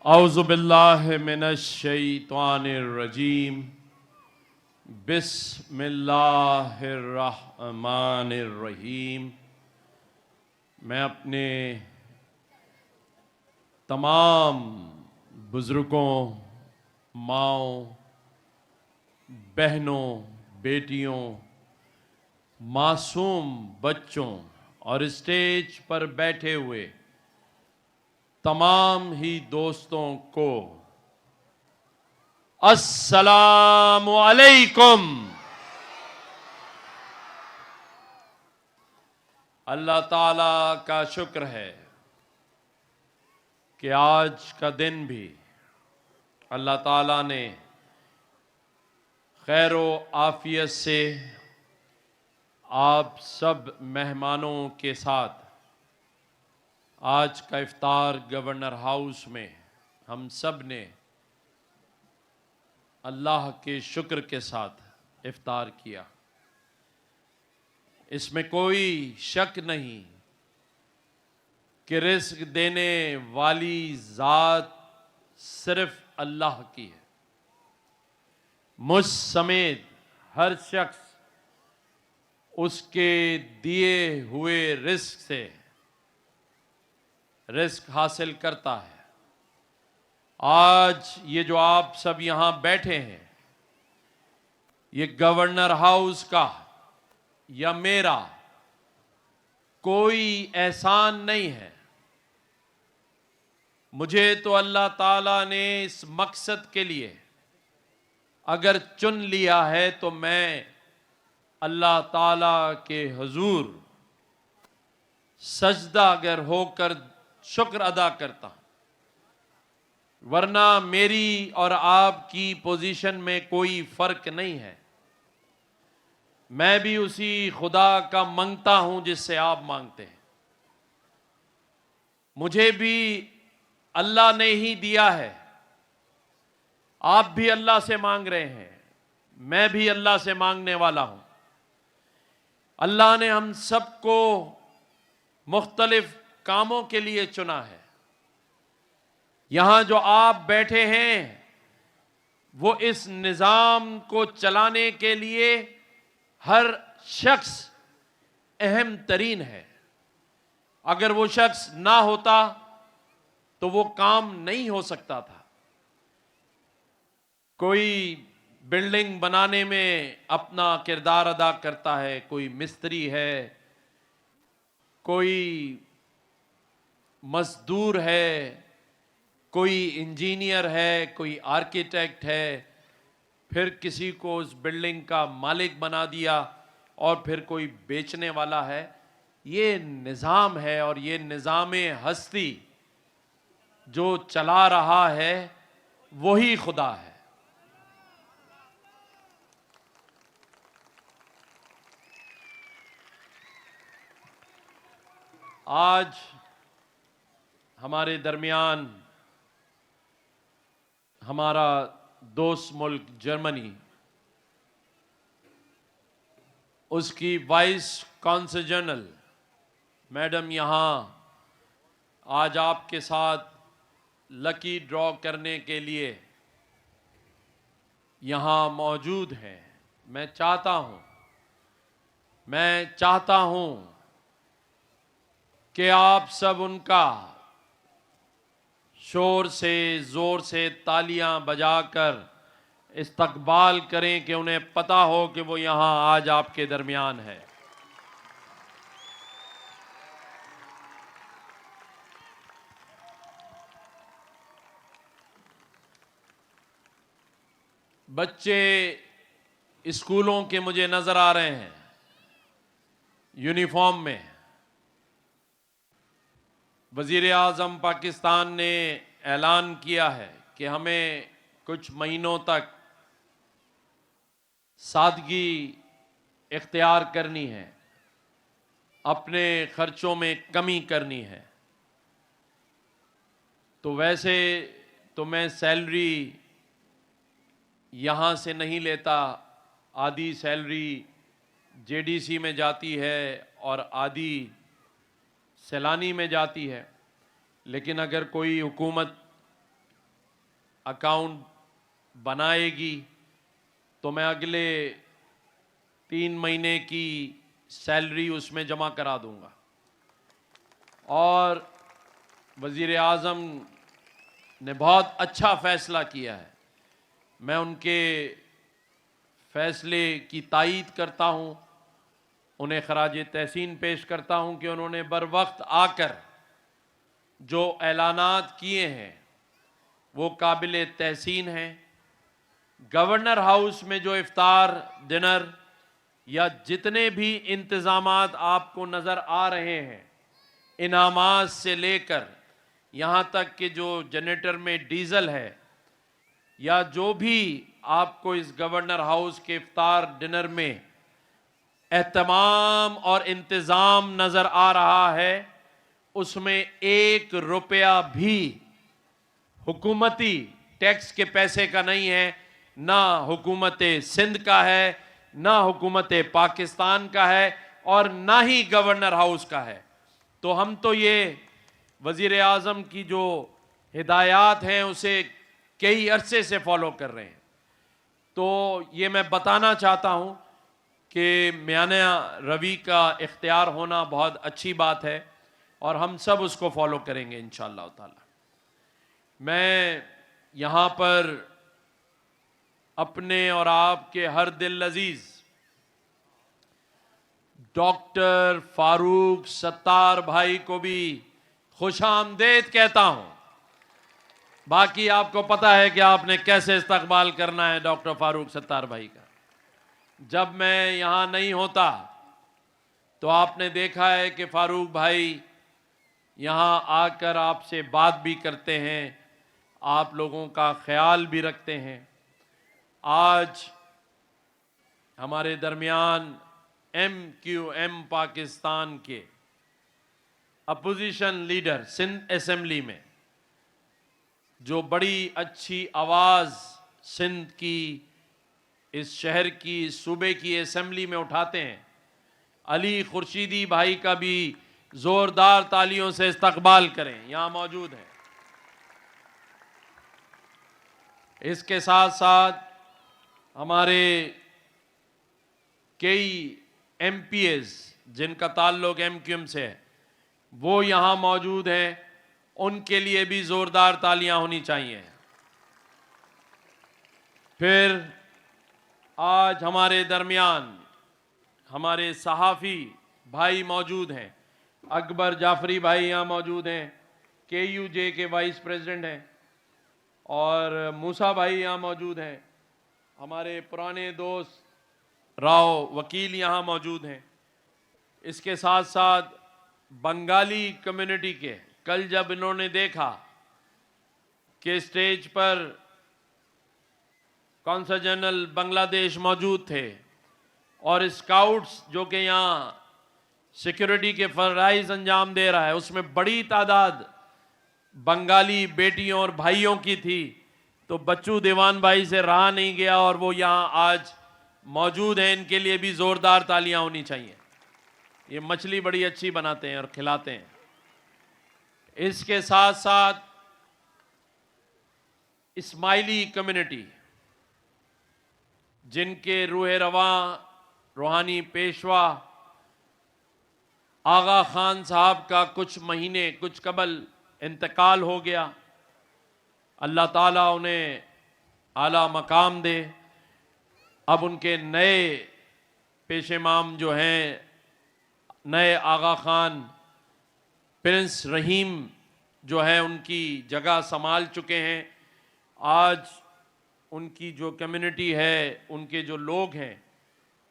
औज़ु बिल्लाहि मिनश शैतानिर रजीम। बिस्मिल्लाहिर रहमानिर रहीम। मैं अपने तमाम बुज़ुर्गों, माँओं, बहनों, बेटियों, मासूम बच्चों और स्टेज पर बैठे हुए तमाम ही दोस्तों को अस्सलामु अलैकुम। अल्लाह ताला का शुक्र है कि आज का दिन भी अल्लाह ताला ने खैर आफियत से आप सब मेहमानों के साथ आज का इफ्तार गवर्नर हाउस में हम सब ने अल्लाह के शुक्र के साथ इफ्तार किया। इसमें कोई शक नहीं कि रिस्क देने वाली ज़ात सिर्फ अल्लाह की है। मुझ समेत हर शख्स उसके दिए हुए रिस्क से रिस्क हासिल करता है। आज ये जो आप सब यहां बैठे हैं, ये गवर्नर हाउस का या मेरा कोई एहसान नहीं है। मुझे तो अल्लाह ताला ने इस मकसद के लिए अगर चुन लिया है तो मैं अल्लाह ताला के हुजूर सजदा अगर होकर शुक्र अदा करता, वरना मेरी और आपकी पोजीशन में कोई फर्क नहीं है। मैं भी उसी खुदा का मांगता हूं जिससे आप मांगते हैं। मुझे भी अल्लाह ने ही दिया है। आप भी अल्लाह से मांग रहे हैं, मैं भी अल्लाह से मांगने वाला हूं। अल्लाह ने हम सबको मुख्तलिफ कामों के लिए चुना है। यहां जो आप बैठे हैं वो इस निज़ाम को चलाने के लिए हर शख्स अहम तरीन है। अगर वो शख्स ना होता तो वो काम नहीं हो सकता था। कोई बिल्डिंग बनाने में अपना किरदार अदा करता है, कोई मिस्त्री है, कोई मजदूर है, कोई इंजीनियर है, कोई आर्किटेक्ट है, फिर किसी को उस बिल्डिंग का मालिक बना दिया और फिर कोई बेचने वाला है। ये निज़ाम है और ये निज़ामे हस्ती जो चला रहा है वही खुदा है। आज हमारे दरमियान हमारा दोस्त मुल्क जर्मनी, उसकी वाइस कॉन्सल जनरल मैडम यहाँ आज आपके साथ लकी ड्रॉ करने के लिए यहाँ मौजूद हैं। मैं चाहता हूँ कि आप सब उनका शोर से जोर से तालियां बजाकर इस्तकबाल करें कि उन्हें पता हो कि वो यहां आज आपके दरमियान है। बच्चे स्कूलों के मुझे नजर आ रहे हैं यूनिफॉर्म में। वज़ीर आज़म पाकिस्तान ने ऐलान किया है कि हमें कुछ महीनों तक सादगी इख्तियार करनी है, अपने खर्चों में कमी करनी है। तो वैसे तो मैं सैलरी यहाँ से नहीं लेता, आधी सैलरी जेडीसी में जाती है और आधी सैलानी में जाती है। लेकिन अगर कोई हुकूमत अकाउंट बनाएगी तो मैं अगले 3 महीने की सैलरी उसमें जमा करा दूंगा। और वज़ीर आज़म ने बहुत अच्छा फैसला किया है, मैं उनके फैसले की तायीद करता हूं, उन्हें खराज तहसीन पेश करता हूं कि उन्होंने बर वक्त आकर जो ऐलानात किए हैं वो काबिल तहसीन हैं। गवर्नर हाउस में जो इफ्तार डिनर या जितने भी इंतज़ामात आपको नज़र आ रहे हैं, इनामात से लेकर यहाँ तक कि जो जनरेटर में डीजल है या जो भी आपको इस गवर्नर हाउस के इफ्तार डिनर में एहतमाम और इंतज़ाम नज़र आ रहा है, उसमें 1 रुपया भी हुकूमती टैक्स के पैसे का नहीं है, ना हुकूमत सिंध का है, ना हुकूमत पाकिस्तान का है और ना ही गवर्नर हाउस का है। तो हम तो ये वज़ीर आज़म की जो हिदायत हैं उसे कई अरसे से फॉलो कर रहे हैं। तो ये मैं बताना चाहता हूँ कि म्याना रवि का इख्तियार होना बहुत अच्छी बात है और हम सब उसको फॉलो करेंगे इंशाअल्लाह ताला। मैं यहाँ पर अपने और आपके हर दिल अजीज डॉक्टर फारूक सत्तार भाई को भी खुशामदेद कहता हूं। बाकी आपको पता है कि आपने कैसे इस्तकबाल करना है डॉक्टर फारूक सत्तार भाई का। जब मैं यहां नहीं होता तो आपने देखा है कि फारूक भाई यहां आकर आपसे बात भी करते हैं, आप लोगों का ख्याल भी रखते हैं। आज हमारे दरमियान MQM पाकिस्तान के अपोजिशन लीडर सिंध असेंबली में जो बड़ी अच्छी आवाज़ सिंध की, इस शहर की, सूबे की असेंबली में उठाते हैं, अली खुर्शीदी भाई का भी जोरदार तालियों से इस्तकबाल करें, यहां मौजूद हैं। इसके साथ साथ हमारे कई MPs जिनका ताल्लुक MQM से है वो यहाँ मौजूद हैं, उनके लिए भी जोरदार तालियां होनी चाहिए। फिर आज हमारे दरमियान हमारे सहाफ़ी भाई मौजूद हैं, अकबर जाफरी भाई यहाँ मौजूद हैं, KUJ के वाइस प्रेसिडेंट हैं, और मूसा भाई यहाँ मौजूद हैं, हमारे पुराने दोस्त राव वकील यहाँ मौजूद हैं। इसके साथ साथ बंगाली कम्युनिटी के, कल जब इन्होंने देखा कि स्टेज पर कौंसल जनरल बांग्लादेश मौजूद थे और स्काउट्स जो कि यहाँ सिक्योरिटी के फराइज अंजाम दे रहा है, उसमें बड़ी तादाद बंगाली बेटियों और भाइयों की थी, तो बच्चू दीवान भाई से रहा नहीं गया और वो यहाँ आज मौजूद हैं। इनके लिए भी जोरदार तालियां होनी चाहिए। ये मछली बड़ी अच्छी बनाते हैं और खिलाते हैं। इसके साथ साथ इस्माइली कम्युनिटी जिनके रूह रवा रूहानी पेशवा आगा खान साहब का कुछ कबल इंतकाल हो गया, अल्लाह ताला उन्हें आला मकाम दे। अब उनके नए पेशेमाम जो हैं, नए आगा खान प्रिंस रहीम जो है उनकी जगह संभाल चुके हैं। आज उनकी जो कम्युनिटी है, उनके जो लोग हैं,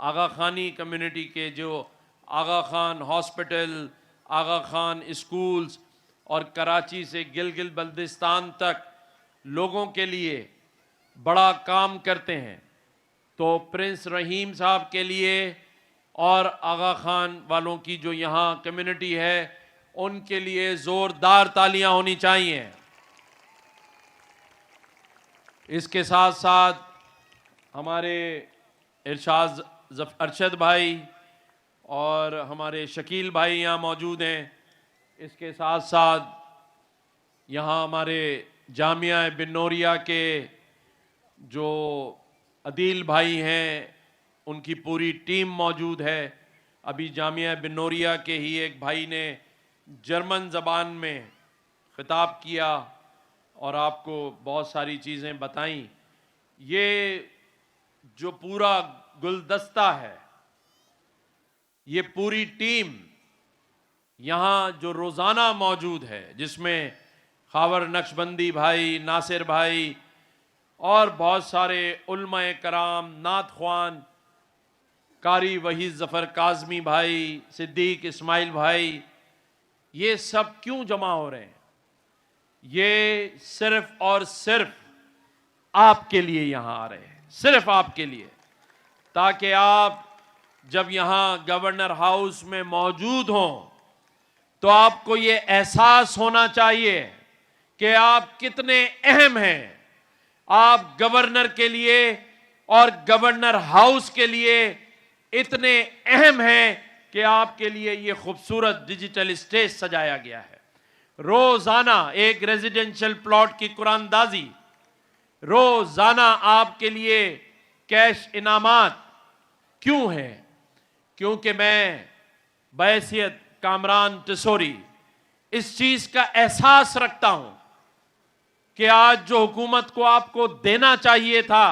आगा खानी कम्युनिटी के, जो आगा खान हॉस्पिटल, आगा खान स्कूल्स और कराची से गिलगित बल्तिस्तान तक लोगों के लिए बड़ा काम करते हैं, तो प्रिंस रहीम साहब के लिए और आगा खान वालों की जो यहाँ कम्युनिटी है उनके लिए जोरदार तालियां होनी चाहिए। इसके साथ साथ हमारे अरशद भाई और हमारे शकील भाई यहाँ मौजूद हैं। इसके साथ साथ यहाँ हमारे जामिया बिन्नौरिया के जो अदील भाई हैं, उनकी पूरी टीम मौजूद है। अभी जामिया बिन्नौरिया के ही एक भाई ने जर्मन ज़बान में खिताब किया और आपको बहुत सारी चीज़ें बताईं। ये जो पूरा गुलदस्ता है, ये पूरी टीम यहाँ जो रोज़ाना मौजूद है, जिसमें खावर नक्शबंदी भाई, नासिर भाई और बहुत सारे उलमाए कराम, नात ख्वान, कारी वहीद ज़फ़र काज़मी भाई, सिद्दीक इस्माइल भाई, ये सब क्यों जमा हो रहे हैं? ये सिर्फ और सिर्फ आपके लिए यहां आ रहे हैं, सिर्फ आपके लिए, ताकि आप जब यहां गवर्नर हाउस में मौजूद हों तो आपको ये एहसास होना चाहिए कि आप कितने अहम हैं। आप गवर्नर के लिए और गवर्नर हाउस के लिए इतने अहम हैं कि आपके लिए ये खूबसूरत डिजिटल स्टेज सजाया गया है। रोजाना एक रेजिडेंशियल प्लॉट की कुरानदाजी, रोजाना आपके लिए कैश इनामात क्यों है? क्योंकि मैं बैसियत कामरान टिसोरी इस चीज का एहसास रखता हूं कि आज जो हुकूमत को आपको देना चाहिए था,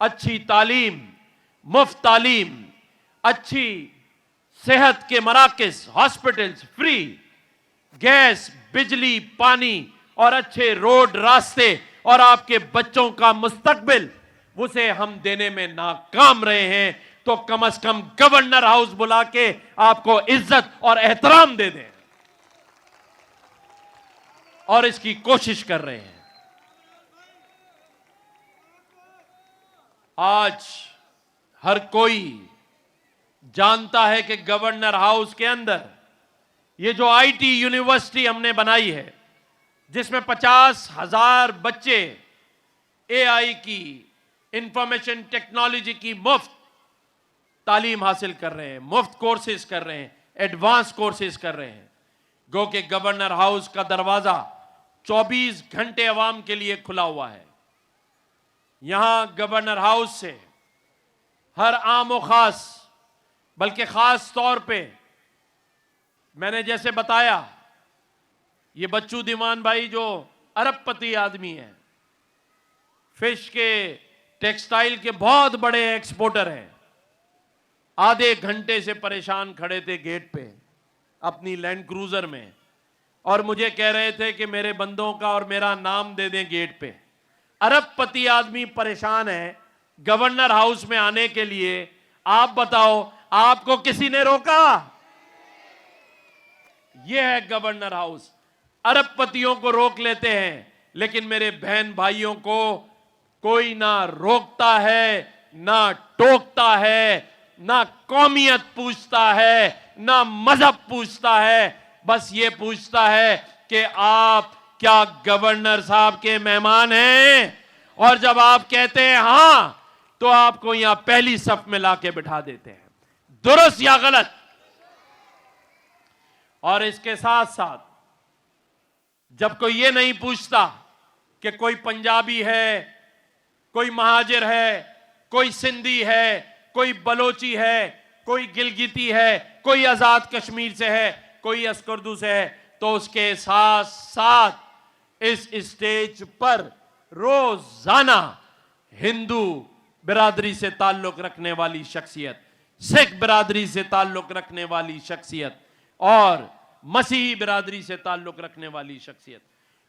अच्छी तालीम, मुफ्त तालीम, अच्छी सेहत के मराकज़, हॉस्पिटल्स, फ्री गैस, बिजली, पानी और अच्छे रोड, रास्ते और आपके बच्चों का मुस्तकबिल, उसे हम देने में नाकाम रहे हैं। तो कम से कम गवर्नर हाउस बुला के आपको इज्जत और एहतराम दे दें, और इसकी कोशिश कर रहे हैं। आज हर कोई जानता है कि गवर्नर हाउस के अंदर ये जो आईटी यूनिवर्सिटी हमने बनाई है, जिसमें 50,000 बच्चे एआई की, इंफॉर्मेशन टेक्नोलॉजी की मुफ्त तालीम हासिल कर रहे हैं, मुफ्त कोर्सेज कर रहे हैं, एडवांस कोर्सेज कर रहे हैं। गो के गवर्नर हाउस का दरवाजा 24 घंटे अवाम के लिए खुला हुआ है। यहां गवर्नर हाउस से हर आम और खास, बल्कि खास तौर पे मैंने जैसे बताया, ये बच्चू दीवान भाई जो अरबपति आदमी है, फिश के, टेक्सटाइल के बहुत बड़े एक्सपोर्टर हैं, आधे घंटे से परेशान खड़े थे गेट पे अपनी लैंड क्रूजर में, और मुझे कह रहे थे कि मेरे बंदों का और मेरा नाम दे दें गेट पे। अरबपति आदमी परेशान है गवर्नर हाउस में आने के लिए। आप बताओ, आपको किसी ने रोका? यह है गवर्नर हाउस। अरबपतियों को रोक लेते हैं, लेकिन मेरे बहन भाइयों को कोई ना रोकता है, ना टोकता है, ना कौमियत पूछता है, ना मजहब पूछता है। बस ये पूछता है कि आप क्या गवर्नर साहब के मेहमान हैं? और जब आप कहते हैं हां, तो आपको यहां पहली सफ में लाके बिठा देते हैं, दुरुस्त या गलत। और इसके साथ साथ जब कोई ये नहीं पूछता कि कोई पंजाबी है, कोई महाजिर है, कोई सिंधी है, कोई बलोची है, कोई गिलगिती है, कोई आजाद कश्मीर से है, कोई अस्करदू से है, तो उसके साथ साथ इस स्टेज पर रोजाना हिंदू बिरादरी से ताल्लुक रखने वाली शख्सियत, सिख बिरादरी से ताल्लुक रखने वाली शख्सियत और मसीही बिरादरी से ताल्लुक रखने वाली शख्सियत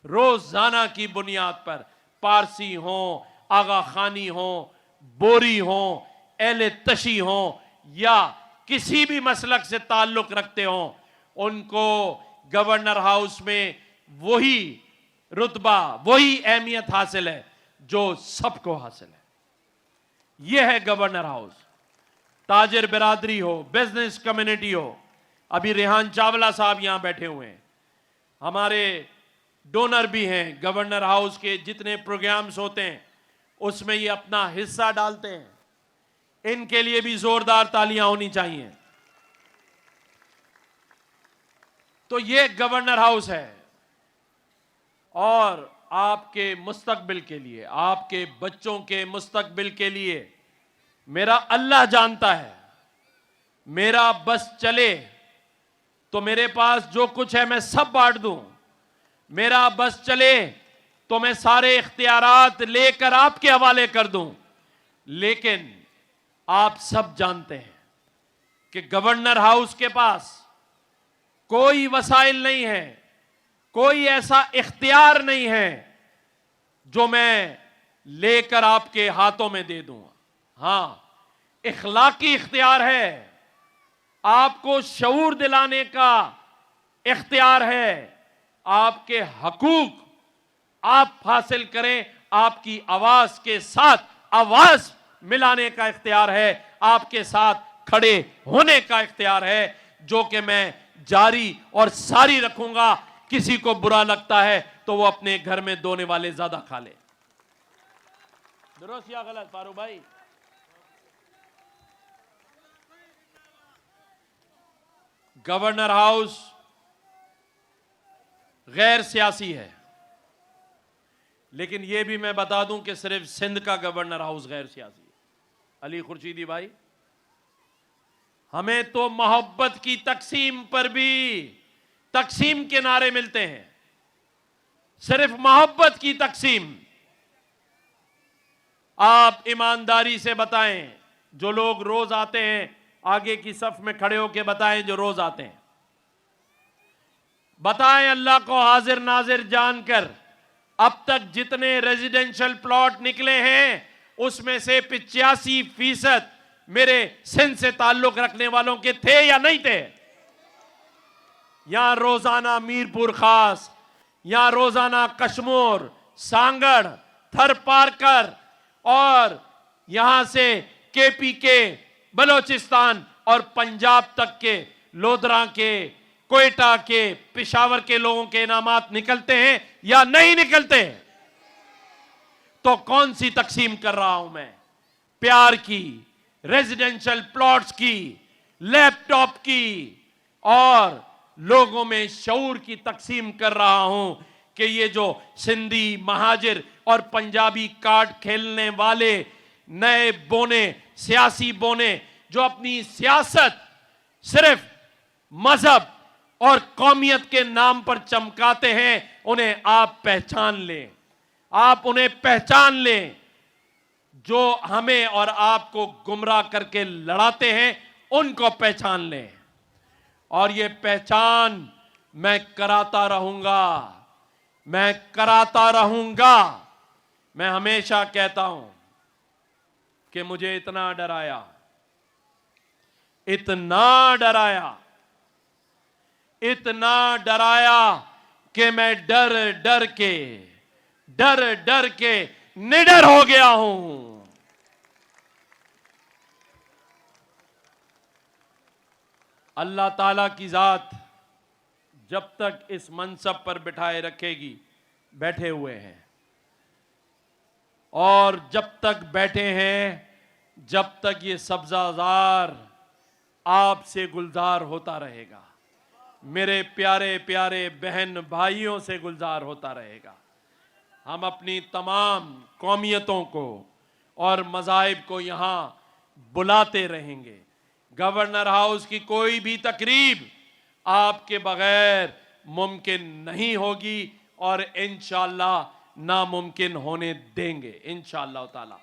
रोजाना की बुनियाद पर, पारसी हो, आगा खानी हो, बोरी हो, एले तशी हो, या किसी भी मसलक से ताल्लुक रखते हो, उनको गवर्नर हाउस में वही रुतबा, वही अहमियत हासिल है जो सबको हासिल है। यह है गवर्नर हाउस। ताजिर बिरादरी हो, बिजनेस कम्युनिटी हो, अभी रेहान चावला साहब यहां बैठे हुए हैं, हमारे डोनर भी हैं। गवर्नर हाउस के जितने प्रोग्राम्स होते हैं उसमें ये अपना हिस्सा डालते हैं। इनके लिए भी जोरदार तालियां होनी चाहिए। तो ये गवर्नर हाउस है, और आपके मुस्तकबिल के लिए, आपके बच्चों के मुस्तकबिल के लिए मेरा अल्लाह जानता है। मेरा बस चले तो मेरे पास जो कुछ है मैं सब बांट दूं। मेरा बस चले तो मैं सारे इख्तियारात लेकर आपके हवाले कर दूं। लेकिन आप सब जानते हैं कि गवर्नर हाउस के पास कोई वसाइल नहीं है, कोई ऐसा इख्तियार नहीं है जो मैं लेकर आपके हाथों में दे दूंगा। हां, इखलाकी इख्तियार है, आपको शऊर दिलाने का इख्तियार है, आपके हकूक आप हासिल करें, आपकी आवाज के साथ आवाज मिलाने का इख्तियार है, आपके साथ खड़े होने का इख्तियार है, जो कि मैं जारी और सारी रखूंगा। किसी को बुरा लगता है तो वो अपने घर में दोने वाले ज्यादा खा ले। दुरुस्त या गलत फारूक भाई? गवर्नर हाउस गैर सियासी है, लेकिन यह भी मैं बता दूं कि सिर्फ सिंध का गवर्नर हाउस गैर सियासी है। अली खुर्शीदी भाई, हमें तो मोहब्बत की तकसीम पर भी तकसीम के नारे मिलते हैं, सिर्फ मोहब्बत की तकसीम। आप ईमानदारी से बताएं, जो लोग रोज आते हैं आगे की सफ में खड़े होकर बताएं, जो रोज आते हैं बताएं, अल्लाह को हाजिर नाजिर जानकर अब तक जितने रेजिडेंशियल प्लॉट निकले हैं उसमें से 85% मेरे सिंध से ताल्लुक रखने वालों के थे या नहीं थे? यहां रोजाना मीरपुर खास, यहां रोजाना कश्मीर, सांगड़, थर पारकर और यहां से केपीके, बलोचिस्तान और पंजाब तक के, लोधरा के, कोयटा के, पिशावर के लोगों के इनामात निकलते हैं या नहीं निकलते? तो कौन सी तकसीम कर रहा हूं मैं? प्यार की, रेजिडेंशियल प्लॉट्स की, लैपटॉप की और लोगों में शऊर की तकसीम कर रहा हूं कि ये जो सिंधी, महाजिर और पंजाबी कार्ड खेलने वाले नए बोने, सियासी बोने, जो अपनी सियासत सिर्फ मजहब और कौमियत के नाम पर चमकाते हैं, उन्हें आप पहचान लें, आप उन्हें पहचान लें। जो हमें और आपको गुमराह करके लड़ाते हैं उनको पहचान लें, और ये पहचान मैं कराता रहूंगा, मैं कराता रहूंगा। मैं हमेशा कहता हूं कि मुझे इतना डराया, इतना डराया, इतना डराया कि मैं डर डर के निडर हो गया हूं। अल्लाह ताला की जात जब तक इस मनसब पर बिठाए रखेगी, बैठे हुए हैं, और जब तक बैठे हैं, जब तक ये सब्जाजार आपसे गुलजार होता रहेगा, मेरे प्यारे प्यारे बहन भाइयों से गुलजार होता रहेगा। हम अपनी तमाम कौमियतों को और मज़ाहिब को यहाँ बुलाते रहेंगे। गवर्नर हाउस की कोई भी तकरीब आपके बगैर मुमकिन नहीं होगी और इंशाअल्लाह नामुमकिन होने देंगे, इंशाअल्लाह ताला।